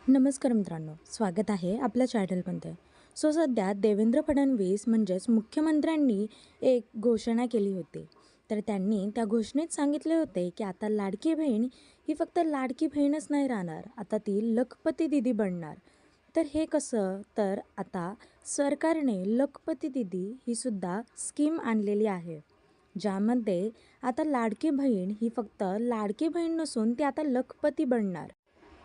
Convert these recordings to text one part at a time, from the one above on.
नमस्कार मित्रांनो, स्वागत आहे आपल्या चॅनलमध्ये. सध्या देवेंद्र फडणवीस म्हणजेच मुख्यमंत्र्यांनी एक घोषणा केली होती. तर त्यांनी त्या घोषणेत सांगितले होते की आता लाडकी बहीण ही फक्त लाडकी बहीणच नाही राहणार, आता ती लखपती दीदी बनणार. तर हे कसं? तर आता सरकारने लखपती दीदी ही सुद्धा स्कीम आणलेली आहे, ज्यामध्ये आता लाडकी बहीण ही फक्त लाडकी बहीण नसून ती आता लखपती बनणार.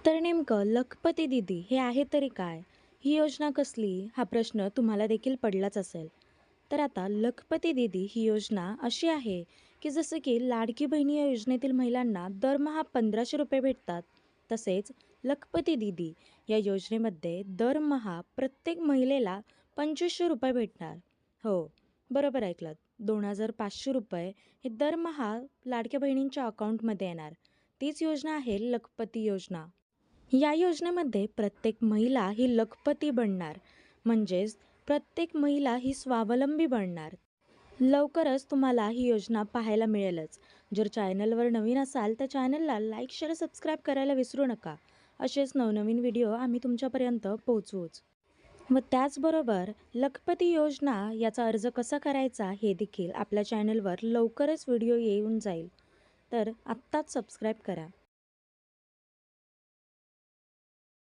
तर नेमकं लखपती दीदी हे आहे तरी काय? ही योजना कसली? हा प्रश्न तुम्हाला देखील पडलाच असेल. तर आता लखपती दीदी ही योजना अशी आहे की जसं की लाडकी बहिणी या योजनेतील महिलांना दरमहा 1,500 रुपये भेटतात. तसेच लखपती दीदी या योजनेमध्ये दरमहा प्रत्येक महिलेला 2,500 रुपये भेटणार. हो, बरोबर ऐकलत. 2,500 रुपये हे दरमहा लाडक्या बहिणींच्या अकाउंटमध्ये येणार. तीच योजना आहे लखपती योजना. या योजनेमध्ये प्रत्येक महिला ही लखपती बनणार, म्हणजेच प्रत्येक महिला ही स्वावलंबी बनणार. लवकरच तुम्हाला ही योजना पाहायला मिळेलच. जर चॅनलवर नवीन असाल तर चॅनलला लाईक, शेअर, सबस्क्राईब करायला विसरू नका. असेच नवनवीन व्हिडिओ आम्ही तुमच्यापर्यंत पोहोचवूच. व त्याचबरोबर लखपती योजना याचा अर्ज कसा करायचा हे देखील आपल्या चॅनलवर लवकरच व्हिडिओ येऊन जाईल. तर आत्ताच सबस्क्राईब करा.